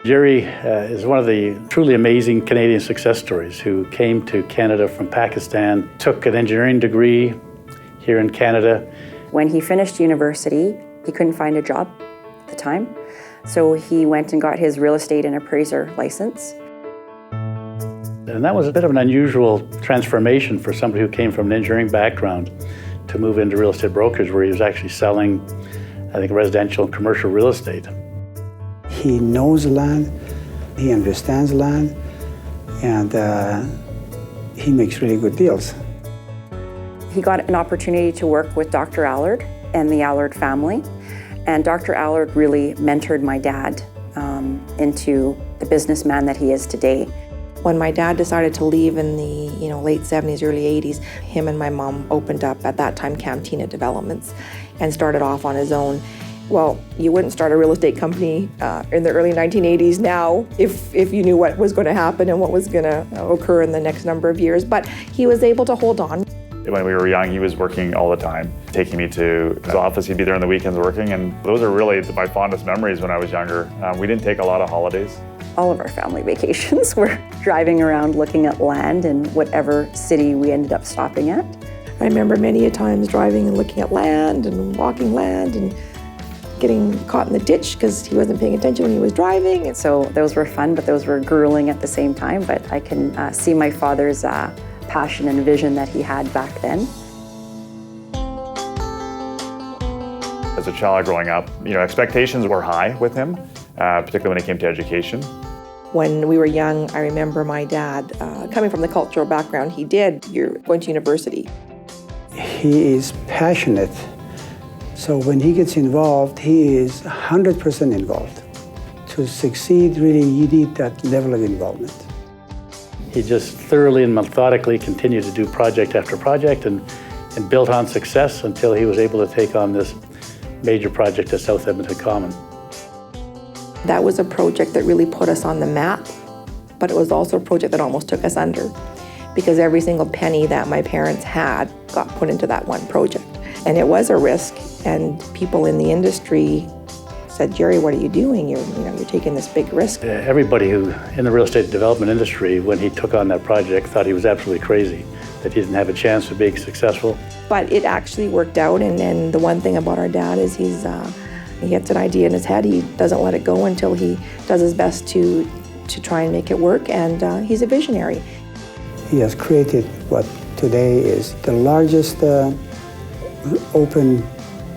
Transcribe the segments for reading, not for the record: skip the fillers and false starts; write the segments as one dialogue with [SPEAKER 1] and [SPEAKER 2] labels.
[SPEAKER 1] Jerry is one of the truly amazing Canadian success stories who came to Canada from Pakistan, took an engineering degree here in Canada.
[SPEAKER 2] When he finished university, he couldn't find a job at the time, so he went and got his real estate and appraiser license.
[SPEAKER 1] And that was a bit of an unusual transformation for somebody who came from an engineering background to move into real estate brokerage, where he was actually selling, I think, residential and commercial real estate.
[SPEAKER 3] He knows land, he understands land, and he makes really good deals.
[SPEAKER 2] He got an opportunity to work with Dr. Allard and the Allard family, and Dr. Allard really mentored my dad into the businessman that he is today.
[SPEAKER 4] When my dad decided to leave in the late 70s, early 80s, him and my mom opened up, at that time, Cantina Developments, and started off on his own. Well, you wouldn't start a real estate company in the early 1980s now if you knew what was going to happen and what was going to occur in the next number of years, but he was able to hold on.
[SPEAKER 5] When we were young, he was working all the time, taking me to his office. He'd be there on the weekends working, and those are really my fondest memories when I was younger. We didn't take a lot of holidays.
[SPEAKER 2] All of our family vacations were driving around looking at land in whatever city we ended up stopping at.
[SPEAKER 4] I remember many a times driving and looking at land and walking land and getting caught in the ditch because he wasn't paying attention when he was driving.
[SPEAKER 2] And so those were fun, but those were grueling at the same time. But I can see my father's passion and vision that he had back then.
[SPEAKER 5] As a child growing up, expectations were high with him, particularly when it came to education.
[SPEAKER 4] When we were young, I remember my dad, coming from the cultural background he did, you're going to university.
[SPEAKER 3] He is passionate, so when he gets involved, he is 100% involved. To succeed, really, you need that level of involvement.
[SPEAKER 1] He just thoroughly and methodically continued to do project after project and built on success until he was able to take on this major project at South Edmonton Common.
[SPEAKER 4] That was a project that really put us on the map, but it was also a project that almost took us under, because every single penny that my parents had got put into that one project. And it was a risk, and people in the industry said, "Jerry, what are you doing? You're taking this big risk."
[SPEAKER 1] Everybody who in the real estate development industry, when he took on that project, thought he was absolutely crazy, that he didn't have a chance of being successful.
[SPEAKER 4] But it actually worked out, and the one thing about our dad is he gets an idea in his head, he doesn't let it go until he does his best to try and make it work, and he's a visionary.
[SPEAKER 3] He has created what today is the largest open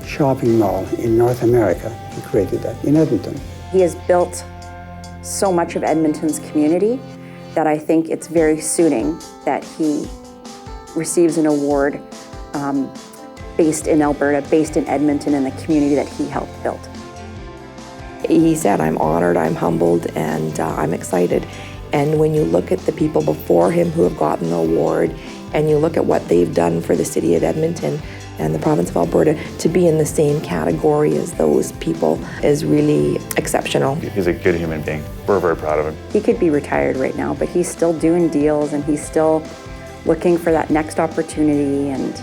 [SPEAKER 3] shopping mall in North America. He created that in Edmonton.
[SPEAKER 2] He has built so much of Edmonton's community that I think it's very suiting that he receives an award based in Alberta, based in Edmonton, and the community that he helped build.
[SPEAKER 4] He said, "I'm honored, I'm humbled, and I'm excited." And when you look at the people before him who have gotten the award, and you look at what they've done for the city of Edmonton and the province of Alberta, to be in the same category as those people is really exceptional.
[SPEAKER 5] He's a good human being. We're very proud of him.
[SPEAKER 2] He could be retired right now, but he's still doing deals, and he's still looking for that next opportunity, and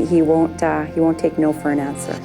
[SPEAKER 2] he won't take no for an answer.